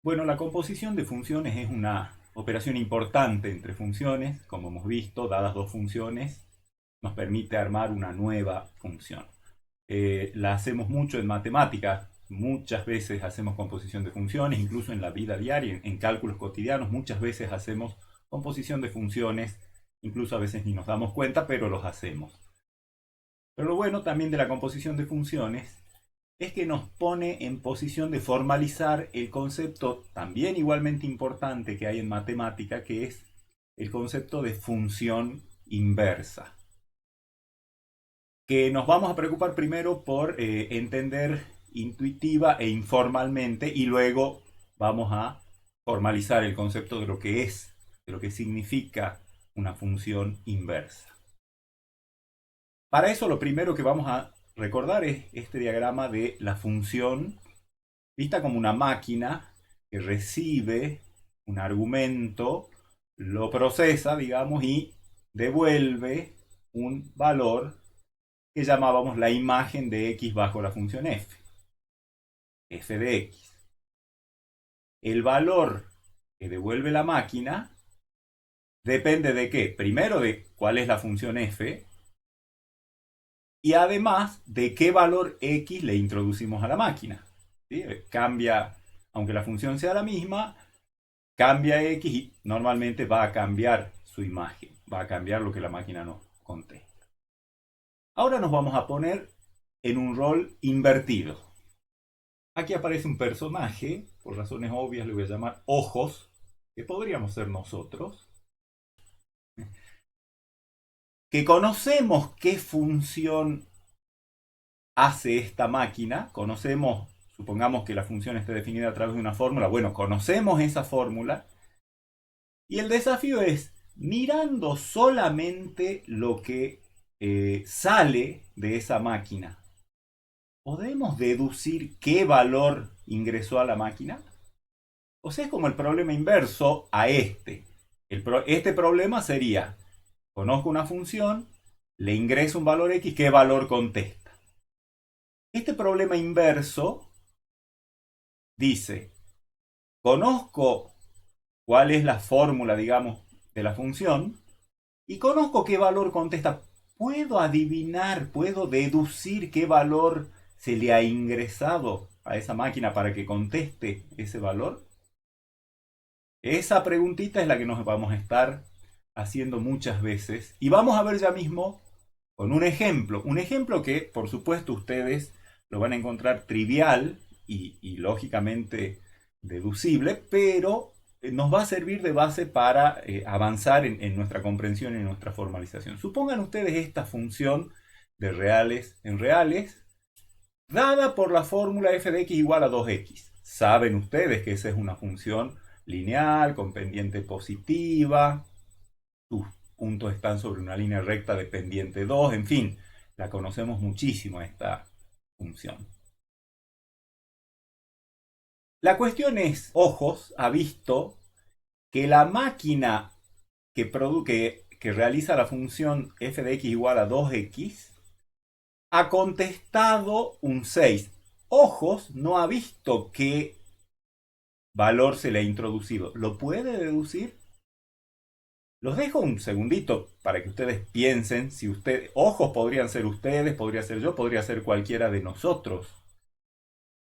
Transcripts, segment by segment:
Bueno, la composición de funciones es una operación importante entre funciones. Como hemos visto, dadas dos funciones, nos permite armar una nueva función. La hacemos mucho en matemáticas, muchas veces hacemos composición de funciones, incluso en la vida diaria, en cálculos cotidianos, muchas veces hacemos composición de funciones, incluso a veces ni nos damos cuenta, pero los hacemos. Pero lo bueno también de la composición de funciones es que nos pone en posición de formalizar el concepto también igualmente importante que hay en matemática, que es el concepto de función inversa, que nos vamos a preocupar primero por entender intuitiva e informalmente, y luego vamos a formalizar el concepto de lo que es, de lo que significa una función inversa. Para eso lo primero que vamos a recordar es este diagrama de la función vista como una máquina que recibe un argumento, lo procesa, digamos, y devuelve un valor que llamábamos la imagen de x bajo la función f de x. El valor que devuelve la máquina depende de qué? Primero de cuál es la función f, y además de qué valor x le introducimos a la máquina. ¿Sí? Cambia, aunque la función sea la misma, cambia x y normalmente va a cambiar su imagen, va a cambiar lo que la máquina nos contesta. Ahora nos vamos a poner en un rol invertido. Aquí aparece un personaje, por razones obvias le voy a llamar ojos, que podríamos ser nosotros, que conocemos qué función hace esta máquina, conocemos, supongamos que la función esté definida a través de una fórmula, bueno, conocemos esa fórmula, y el desafío es, mirando solamente lo que sale de esa máquina, ¿podemos deducir qué valor ingresó a la máquina? O sea, es como el problema inverso a este. Este problema sería, conozco una función, le ingreso un valor x, ¿qué valor contesta? Este problema inverso dice, conozco cuál es la fórmula, digamos, de la función, y conozco qué valor contesta. ¿Puedo adivinar, puedo deducir qué valor se le ha ingresado a esa máquina para que conteste ese valor? Esa preguntita es la que nos vamos a estar haciendo muchas veces. Y vamos a ver ya mismo con un ejemplo que por supuesto ustedes lo van a encontrar trivial y lógicamente deducible, pero nos va a servir de base para avanzar en nuestra comprensión y en nuestra formalización. Supongan ustedes esta función de reales en reales, dada por la fórmula f de x igual a 2x. Saben ustedes que esa es una función lineal, con pendiente positiva, sus puntos están sobre una línea recta de pendiente 2, en fin, la conocemos muchísimo esta función. La cuestión es, ojos ha visto que la máquina que realiza la función f de x igual a 2x ha contestado un 6. Ojos no ha visto qué valor se le ha introducido. ¿Lo puede deducir? Los dejo un segundito para que ustedes piensen si ustedes, ojos podrían ser ustedes, podría ser yo, podría ser cualquiera de nosotros.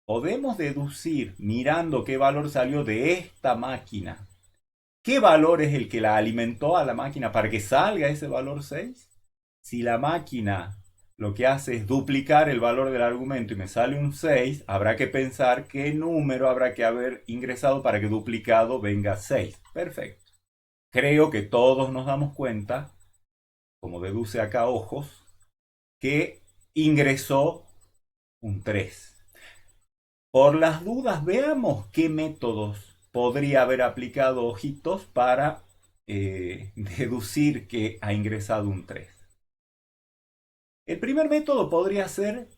Podemos deducir mirando qué valor salió de esta máquina. ¿Qué valor es el que la alimentó a la máquina para que salga ese valor 6? Si la máquina lo que hace es duplicar el valor del argumento y me sale un 6, habrá que pensar qué número habrá que haber ingresado para que duplicado venga 6. Perfecto. Creo que todos nos damos cuenta, como deduce acá ojos, que ingresó un 3. Por las dudas, veamos qué métodos podría haber aplicado ojitos para deducir que ha ingresado un 3. El primer método podría ser,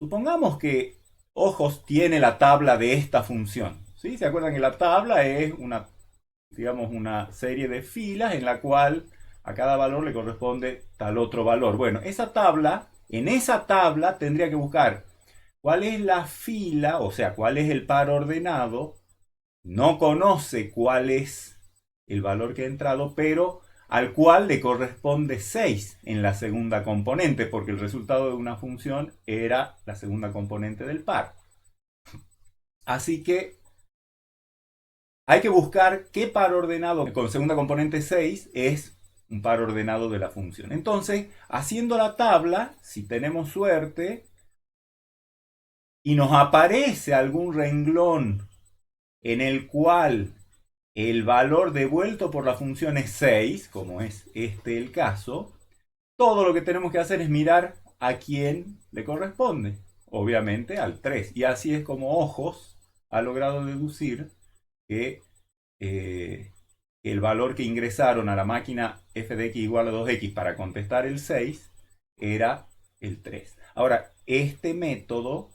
supongamos que ojos tiene la tabla de esta función. ¿Sí? ¿Se acuerdan que la tabla es una, digamos, una serie de filas en la cual a cada valor le corresponde tal otro valor? Bueno, esa tabla, en esa tabla tendría que buscar cuál es la fila, o sea, cuál es el par ordenado no conoce cuál es el valor que ha entrado, pero al cual le corresponde 6 en la segunda componente, porque el resultado de una función era la segunda componente del par. Así que hay que buscar qué par ordenado con segunda componente 6 es un par ordenado de la función. Entonces, haciendo la tabla, si tenemos suerte, y nos aparece algún renglón en el cual el valor devuelto por la función es 6, como es este el caso, todo lo que tenemos que hacer es mirar a quién le corresponde. Obviamente al 3. Y así es como Ojos ha logrado deducir que el valor que ingresaron a la máquina f de x igual a 2x para contestar el 6 era el 3. Ahora, este método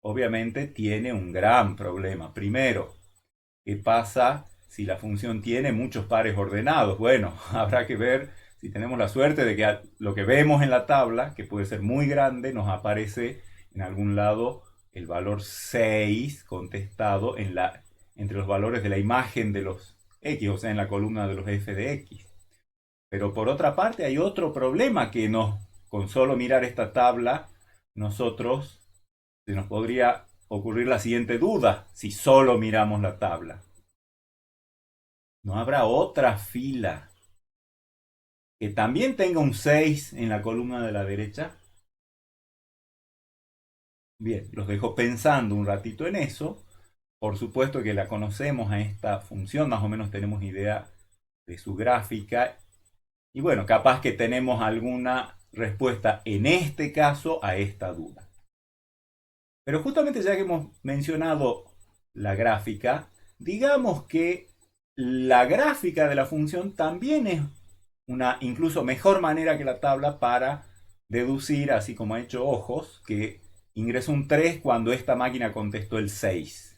obviamente tiene un gran problema. Primero, ¿qué pasa si la función tiene muchos pares ordenados? Bueno, habrá que ver si tenemos la suerte de que lo que vemos en la tabla, que puede ser muy grande, nos aparece en algún lado el valor 6 contestado entre los valores de la imagen de los x, o sea, en la columna de los f de x. Pero por otra parte hay otro problema que con solo mirar esta tabla, se nos podría ocurrir la siguiente duda si solo miramos la tabla. ¿No habrá otra fila que también tenga un 6 en la columna de la derecha? Bien, los dejo pensando un ratito en eso. Por supuesto que la conocemos a esta función, más o menos tenemos idea de su gráfica. Y bueno, capaz que tenemos alguna respuesta en este caso a esta duda. Pero justamente ya que hemos mencionado la gráfica, digamos que la gráfica de la función también es una incluso mejor manera que la tabla para deducir, así como ha hecho Ojos, que ingresó un 3 cuando esta máquina contestó el 6.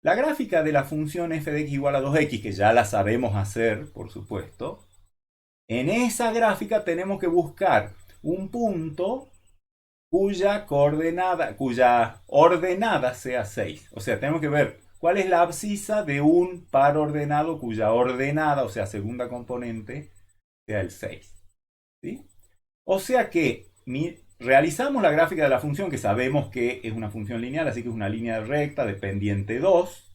La gráfica de la función f de x igual a 2x, que ya la sabemos hacer, por supuesto, en esa gráfica tenemos que buscar un punto cuya ordenada sea 6. O sea, tenemos que ver cuál es la abscisa de un par ordenado cuya ordenada, o sea, segunda componente, sea el 6. ¿Sí? O sea que realizamos la gráfica de la función, que sabemos que es una función lineal, así que es una línea recta de pendiente 2.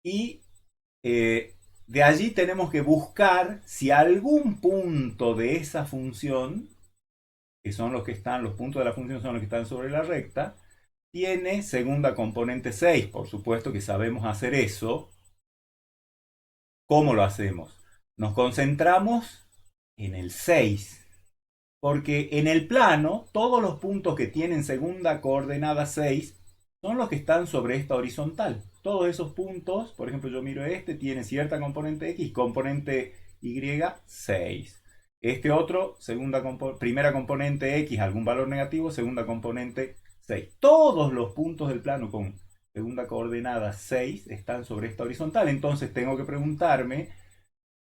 Y de allí tenemos que buscar si algún punto de esa función, que son los puntos de la función son los que están sobre la recta, tiene segunda componente 6. Por supuesto que sabemos hacer eso. ¿Cómo lo hacemos? Nos concentramos en el 6. Porque en el plano, todos los puntos que tienen segunda coordenada 6 son los que están sobre esta horizontal. Todos esos puntos, por ejemplo, yo miro tiene cierta componente x, componente y 6. Este otro, primera componente x, algún valor negativo, segunda componente 6. Todos los puntos del plano con segunda coordenada 6 están sobre esta horizontal. Entonces tengo que preguntarme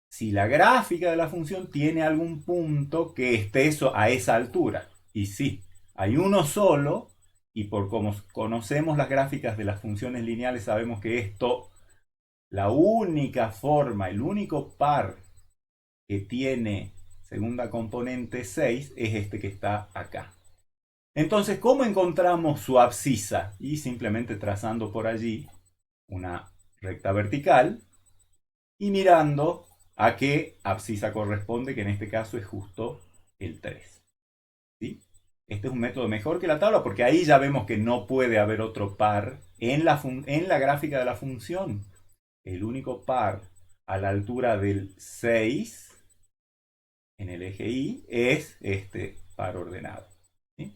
si la gráfica de la función tiene algún punto que esté a esa altura. Y sí, hay uno solo, y por como conocemos las gráficas de las funciones lineales, sabemos que la única forma, el único par que tiene segunda componente 6 es este que está acá. Entonces, ¿cómo encontramos su abscisa? Y simplemente trazando por allí una recta vertical y mirando a qué abscisa corresponde, que en este caso es justo el 3. ¿Sí? Este es un método mejor que la tabla porque ahí ya vemos que no puede haber otro par en la gráfica de la función. El único par a la altura del 6 en el eje Y es este par ordenado. ¿Sí?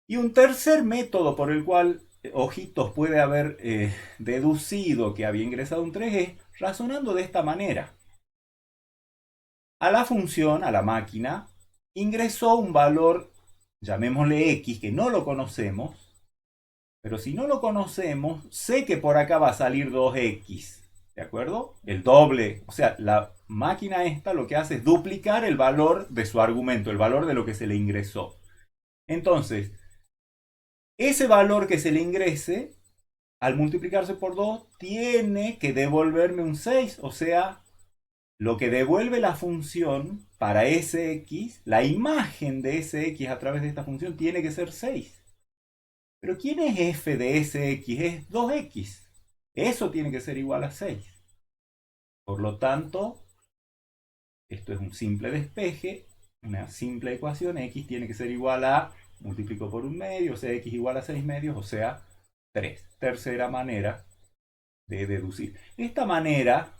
Y un tercer método por el cual Ojitos puede haber deducido que había ingresado un 3 es razonando de esta manera. A la función, a la máquina, ingresó un valor, llamémosle x, que no lo conocemos, pero si no lo conocemos, sé que por acá va a salir 2x, ¿de acuerdo? El doble, o sea, la máquina esta lo que hace es duplicar el valor de su argumento, el valor de lo que se le ingresó. Entonces, ese valor que se le ingrese, al multiplicarse por 2, tiene que devolverme un 6. O sea, lo que devuelve la función para Sx, la imagen de Sx a través de esta función tiene que ser 6. Pero ¿quién es f de Sx? Es 2x. Eso tiene que ser igual a 6. Por lo tanto, esto es un simple despeje, una simple ecuación. X tiene que ser igual a, multiplico por un medio, o sea, x igual a 6 medios, o sea, 3. Tercera manera de deducir. Esta manera,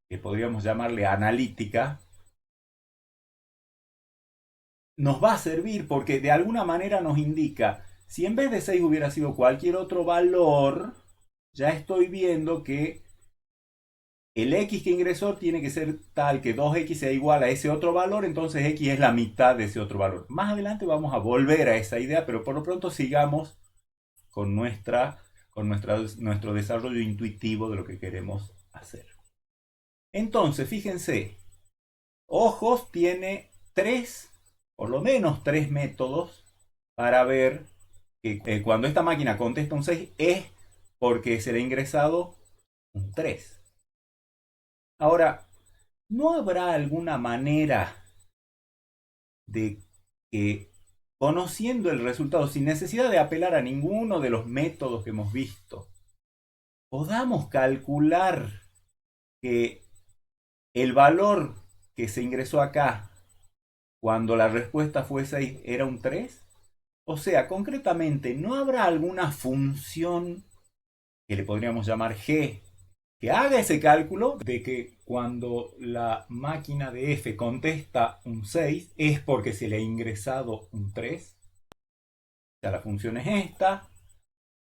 que podríamos llamarle analítica, nos va a servir porque de alguna manera nos indica, si en vez de 6 hubiera sido cualquier otro valor, ya estoy viendo que el x que ingresó tiene que ser tal que 2x sea igual a ese otro valor, entonces x es la mitad de ese otro valor. Más adelante vamos a volver a esa idea, pero por lo pronto sigamos con nuestro desarrollo intuitivo de lo que queremos hacer. Entonces, fíjense, Ojos tiene por lo menos tres métodos para ver que cuando esta máquina contesta un 6 es porque se le ha ingresado un 3. Ahora, ¿no habrá alguna manera de que, conociendo el resultado, sin necesidad de apelar a ninguno de los métodos que hemos visto, podamos calcular que el valor que se ingresó acá cuando la respuesta fue 6 era un 3? O sea, concretamente, ¿no habrá alguna función que le podríamos llamar g que haga ese cálculo de que cuando la máquina de f contesta un 6 es porque se le ha ingresado un 3? O sea, la función es esta.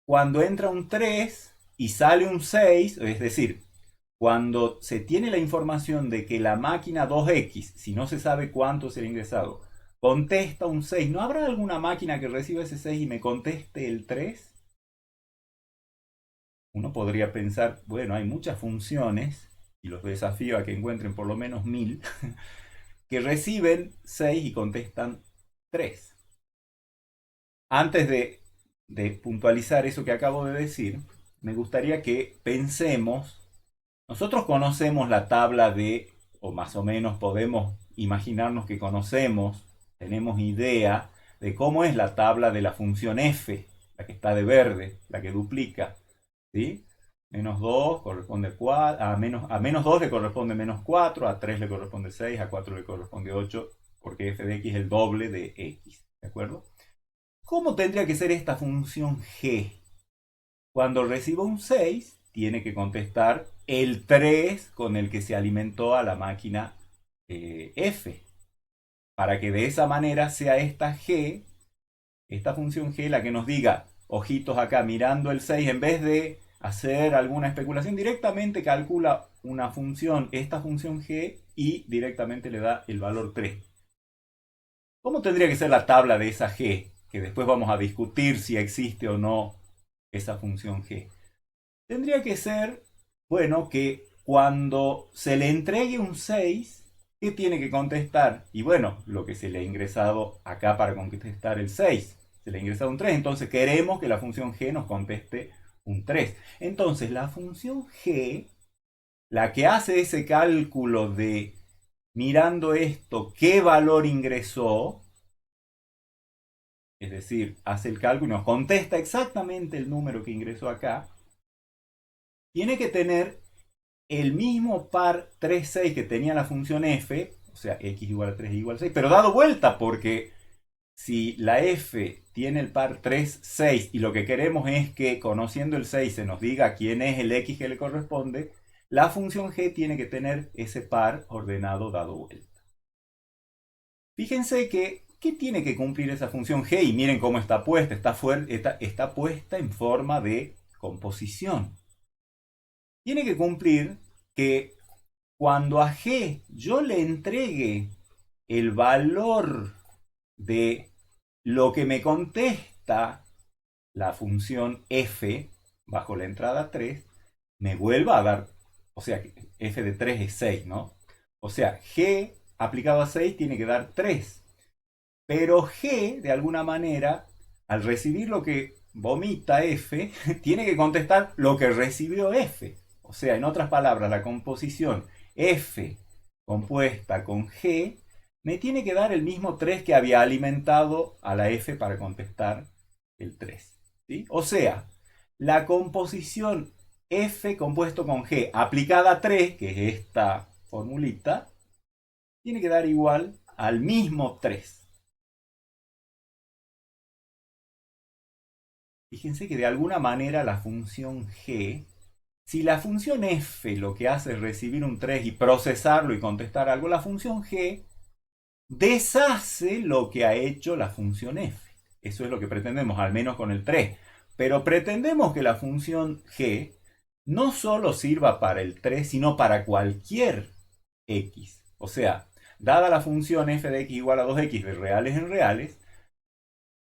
Cuando entra un 3 y sale un 6, es decir, cuando se tiene la información de que la máquina 2x, si no se sabe cuánto se le ha ingresado, contesta un 6, ¿no habrá alguna máquina que reciba ese 6 y me conteste el 3? Uno podría pensar, bueno, hay muchas funciones, y los desafío a que encuentren por lo menos 1000, que reciben 6 y contestan 3. Antes de puntualizar eso que acabo de decir, me gustaría que pensemos, nosotros conocemos la tabla de, o más o menos podemos imaginarnos que conocemos, tenemos idea de cómo es la tabla de la función f, la que está de verde, la que duplica, ¿sí? Menos 2 corresponde a 4, a menos 2 le corresponde menos 4, a 3 le corresponde 6, a 4 le corresponde 8, porque f de x es el doble de x, ¿de acuerdo? ¿Cómo tendría que ser esta función g? Cuando reciba un 6, tiene que contestar el 3 con el que se alimentó a la máquina f, para que de esa manera sea esta g, esta función g, la que nos diga, ojitos acá, mirando el 6, en vez de hacer alguna especulación, directamente calcula una función, esta función g, y directamente le da el valor 3. ¿Cómo tendría que ser la tabla de esa g? Que después vamos a discutir si existe o no esa función g. Tendría que ser, bueno, que cuando se le entregue un 6, ¿qué tiene que contestar? Y bueno, lo que se le ha ingresado acá para contestar el 6. Se le ha ingresado un 3, entonces queremos que la función g nos conteste un 3. Entonces la función g, la que hace ese cálculo de, mirando esto, qué valor ingresó, es decir, hace el cálculo y nos contesta exactamente el número que ingresó acá, tiene que tener el mismo par 3, 6 que tenía la función f, o sea, x igual a 3 igual a 6, pero dado vuelta, porque si la f tiene el par 3, 6 y lo que queremos es que conociendo el 6 se nos diga quién es el x que le corresponde, la función g tiene que tener ese par ordenado dado vuelta. Fíjense que, ¿qué tiene que cumplir esa función g? Y miren cómo está puesta, está puesta en forma de composición. Tiene que cumplir que cuando a g yo le entregue el valor de lo que me contesta la función f bajo la entrada 3, me vuelva a dar, o sea, f de 3 es 6, ¿no? O sea, g aplicado a 6 tiene que dar 3. Pero g, de alguna manera, al recibir lo que vomita f, tiene que contestar lo que recibió f. O sea, en otras palabras, la composición f compuesta con g me tiene que dar el mismo 3 que había alimentado a la f para contestar el 3. ¿Sí? O sea, la composición f compuesto con g aplicada a 3, que es esta formulita, tiene que dar igual al mismo 3. Fíjense que de alguna manera la función g, si la función f lo que hace es recibir un 3 y procesarlo y contestar algo, la función g deshace lo que ha hecho la función f. Eso es lo que pretendemos, al menos con el 3. Pero pretendemos que la función g no solo sirva para el 3, sino para cualquier x. O sea, dada la función f de x igual a 2x de reales en reales,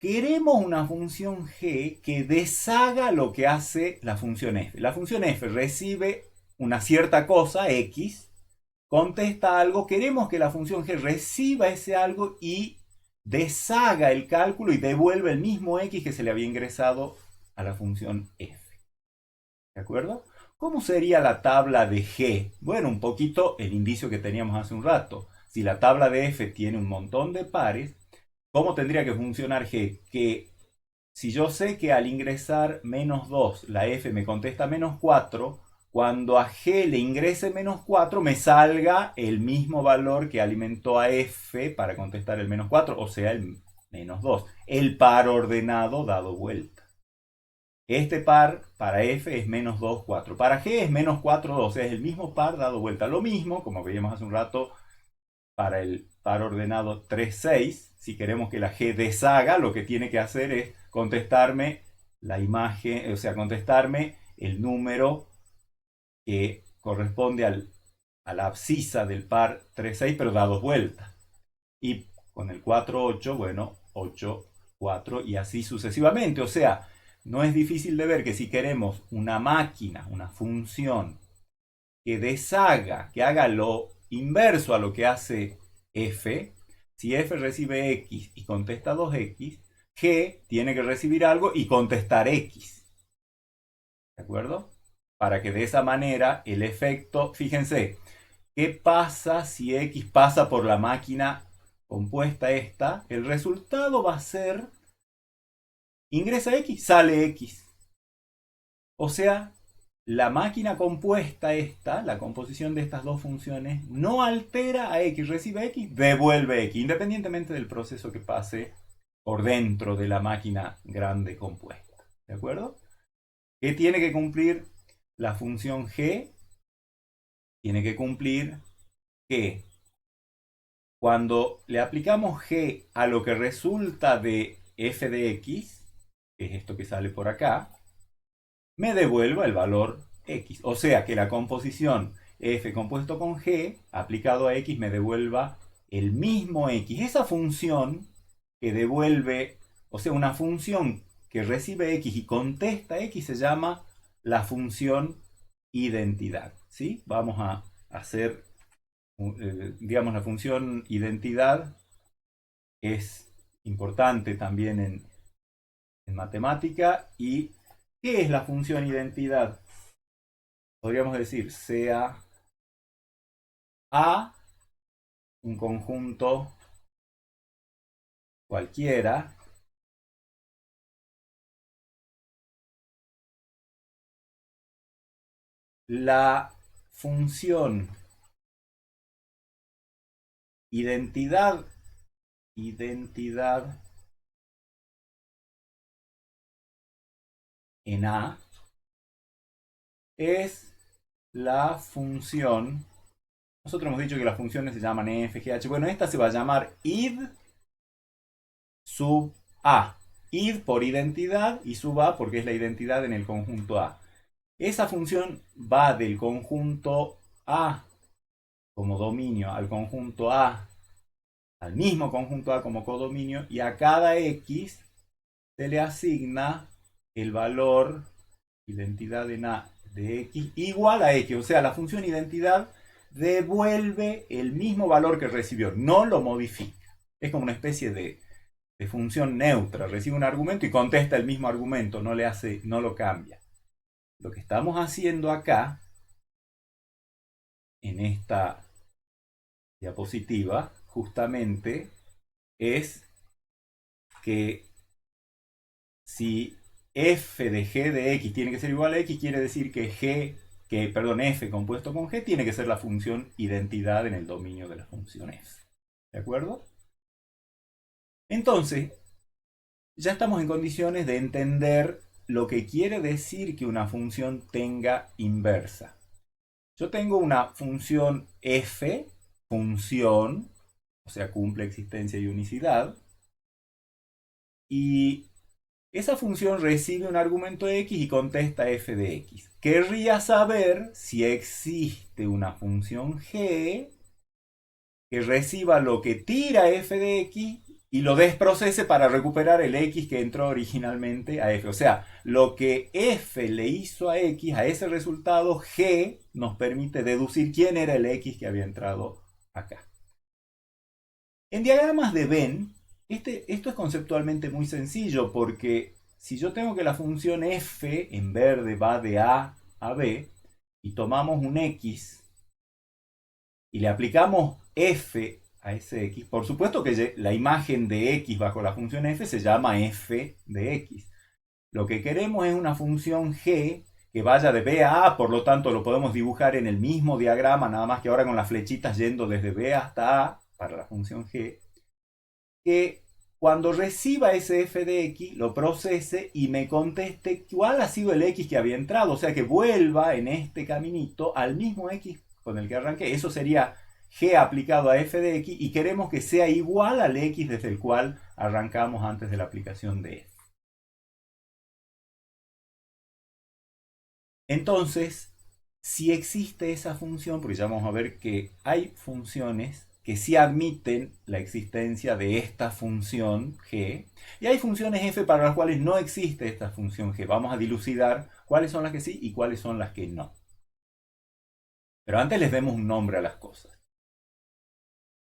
queremos una función g que deshaga lo que hace la función f. La función f recibe una cierta cosa, x, contesta algo, queremos que la función g reciba ese algo y deshaga el cálculo y devuelve el mismo x que se le había ingresado a la función f. ¿De acuerdo? ¿Cómo sería la tabla de g? Bueno, un poquito el indicio que teníamos hace un rato. Si la tabla de f tiene un montón de pares, ¿cómo tendría que funcionar g? Que si yo sé que al ingresar menos 2, la f me contesta menos 4, cuando a g le ingrese menos 4, me salga el mismo valor que alimentó a f para contestar el menos 4, o sea, el menos 2. El par ordenado dado vuelta. Este par para f es menos 2, 4. Para g es menos 4, 2. Es el mismo par dado vuelta. Lo mismo, como veíamos hace un rato, para el par ordenado 3, 6. Si queremos que la g deshaga, lo que tiene que hacer es contestarme la imagen, o sea, contestarme el número que corresponde a la abscisa del par 3, 6, pero dado vuelta. Y con el 4, 8, bueno, 8, 4 y así sucesivamente. O sea, no es difícil de ver que si queremos una máquina, una función que deshaga, que haga lo inverso a lo que hace f, si f recibe x y contesta 2x, g tiene que recibir algo y contestar x. ¿De acuerdo? Para que de esa manera el efecto, fíjense, ¿qué pasa si x pasa por la máquina compuesta esta? El resultado va a ser, ingresa x, sale x. O sea, la máquina compuesta esta, la composición de estas dos funciones, no altera a x, recibe x, devuelve x, independientemente del proceso que pase por dentro de la máquina grande compuesta. ¿De acuerdo? ¿Qué tiene que cumplir la función g? Tiene que cumplir que cuando le aplicamos g a lo que resulta de f de x, que es esto que sale por acá, me devuelva el valor x. O sea que la composición f compuesto con g aplicado a x me devuelva el mismo x. Esa función que devuelve, o sea, una función que recibe x y contesta x se llama la función identidad. ¿Sí? Vamos a hacer, digamos, la función identidad es importante también en matemática. ¿Y qué es la función identidad? Podríamos decir, sea A un conjunto cualquiera la función identidad en A es la función, nosotros hemos dicho que las funciones se llaman f, g, h, bueno, esta se va a llamar id sub A. Id por identidad y sub A porque es la identidad en el conjunto A. Esa función va del conjunto A como dominio al conjunto A, al mismo conjunto A como codominio, y a cada x se le asigna el valor identidad en A de x igual a x. O sea, la función identidad devuelve el mismo valor que recibió, no lo modifica. Es como una especie de de función neutra, recibe un argumento y contesta el mismo argumento, no lo cambia. Lo que estamos haciendo acá, en esta diapositiva, justamente es que si f de g de x tiene que ser igual a x, quiere decir que f compuesto con g tiene que ser la función identidad en el dominio de la función f. ¿De acuerdo? Entonces, ya estamos en condiciones de entender lo que quiere decir que una función tenga inversa. Yo tengo una función f, función, o sea, cumple existencia y unicidad, y esa función recibe un argumento x y contesta f de x. Querría saber si existe una función g que reciba lo que tira f de x y lo desprocese para recuperar el x que entró originalmente a f. O sea, lo que f le hizo a x, a ese resultado, g nos permite deducir quién era el x que había entrado acá. En diagramas de Venn, esto es conceptualmente muy sencillo porque si yo tengo que la función f en verde va de a a b y tomamos un x y le aplicamos f a ese x, por supuesto que la imagen de x bajo la función f se llama f de x. Lo que queremos es una función g que vaya de b a a, por lo tanto lo podemos dibujar en el mismo diagrama, nada más que ahora con las flechitas yendo desde b hasta a para la función g, que cuando reciba ese f de x lo procese y me conteste cuál ha sido el x que había entrado, o sea que vuelva en este caminito al mismo x con el que arranqué. Eso sería g aplicado a f de x y queremos que sea igual al x desde el cual arrancamos antes de la aplicación de f. Entonces, si existe esa función, porque ya vamos a ver que hay funciones que sí admiten la existencia de esta función g, y hay funciones f para las cuales no existe esta función g. Vamos a dilucidar cuáles son las que sí y cuáles son las que no. Pero antes les demos un nombre a las cosas.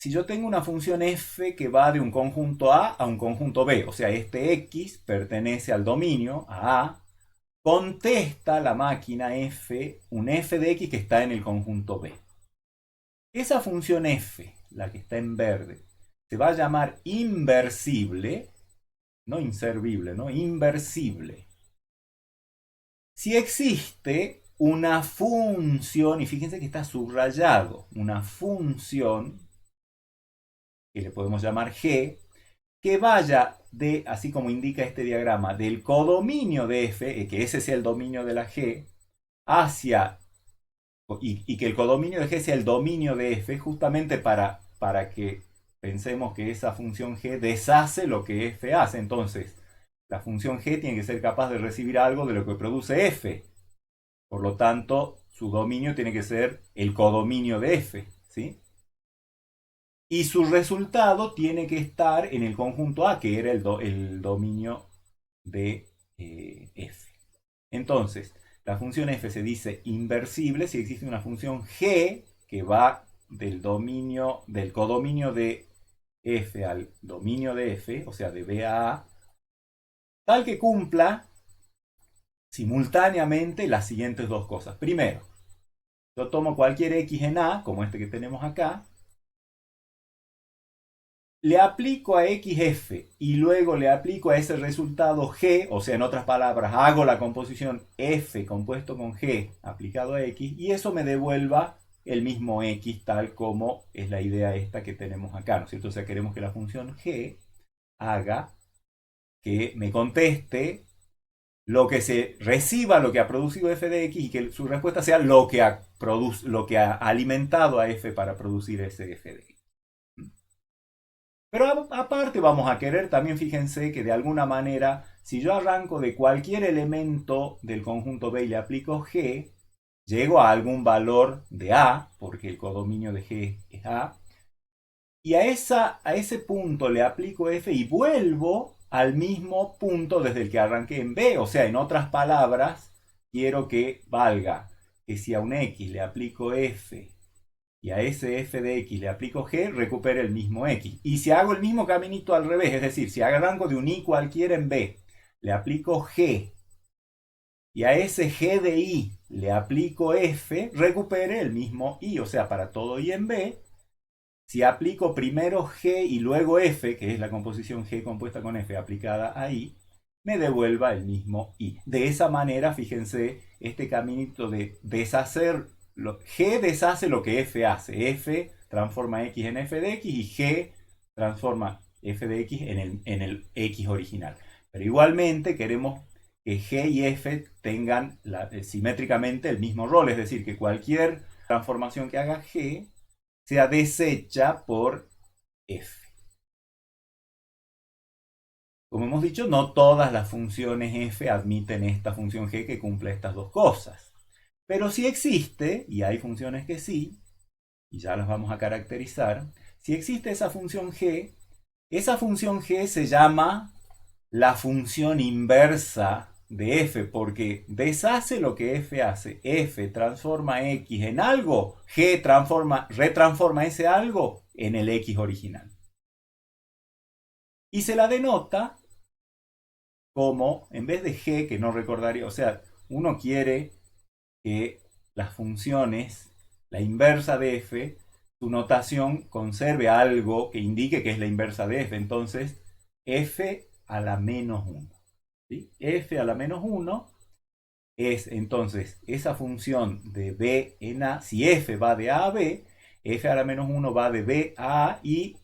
Si yo tengo una función f que va de un conjunto A a un conjunto B, o sea, este x pertenece al dominio, a, contesta la máquina f un f de x que está en el conjunto B. Esa función f, la que está en verde, se va a llamar inversible, no inservible, ¿no? Inversible. Si existe una función, y fíjense que está subrayado, una función que le podemos llamar g, que vaya de, así como indica este diagrama, del codominio de f, que ese sea el dominio de la g, hacia, y que el codominio de g sea el dominio de f, justamente para que pensemos que esa función g deshace lo que f hace. Entonces, la función g tiene que ser capaz de recibir algo de lo que produce f. Por lo tanto, su dominio tiene que ser el codominio de f, ¿sí? Y su resultado tiene que estar en el conjunto A, que era el dominio de f. Entonces, la función f se dice inversible si existe una función g que va del codominio de f al dominio de f, o sea, de b a a, tal que cumpla simultáneamente las siguientes dos cosas. Primero, yo tomo cualquier x en a, como este que tenemos acá, le aplico a xf y luego le aplico a ese resultado g, o sea, en otras palabras, hago la composición f compuesto con g aplicado a x y eso me devuelva el mismo x tal como es la idea esta que tenemos acá, ¿no es cierto? O sea, queremos que la función g haga que me conteste lo que se reciba, lo que ha producido f de x y que su respuesta sea lo que ha alimentado a f para producir ese f de x. Pero aparte vamos a querer también, fíjense que de alguna manera, si yo arranco de cualquier elemento del conjunto B y le aplico G, llego a algún valor de A, porque el codominio de G es A, y a ese punto le aplico F y vuelvo al mismo punto desde el que arranqué en B. O sea, en otras palabras, quiero que valga que si a un X le aplico F y a ese f de x le aplico g, recupero el mismo x. Y si hago el mismo caminito al revés, es decir, si arranco de un y cualquiera en b, le aplico g, y a ese g de y le aplico f, recupere el mismo y. O sea, para todo y en b, si aplico primero g y luego f, que es la composición g compuesta con f aplicada a y, me devuelva el mismo y. De esa manera, fíjense, este caminito de deshacer, g deshace lo que f hace. F transforma x en f de x y g transforma f de x en el x original. Pero igualmente queremos que g y f tengan simétricamente el mismo rol, es decir, que cualquier transformación que haga g sea deshecha por f. Como hemos dicho, no todas las funciones f admiten esta función g que cumple estas dos cosas. Pero si existe, y hay funciones que sí, y ya las vamos a caracterizar, si existe esa función g se llama la función inversa de f, porque deshace lo que f hace. F transforma x en algo, g retransforma ese algo en el x original. Y se la denota como, en vez de g, que no recordaría, o sea, uno quiere que las funciones, la inversa de f, su notación conserve algo que indique que es la inversa de f. Entonces, f a la menos 1. ¿Sí? F a la menos 1 es entonces esa función de b en a. Si f va de a a b, f a la menos 1 va de b a a y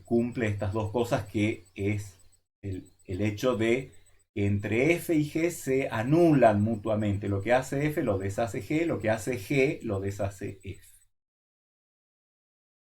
cumple estas dos cosas, que es el hecho de que entre f y g se anulan mutuamente. Lo que hace f lo deshace g, lo que hace g lo deshace f.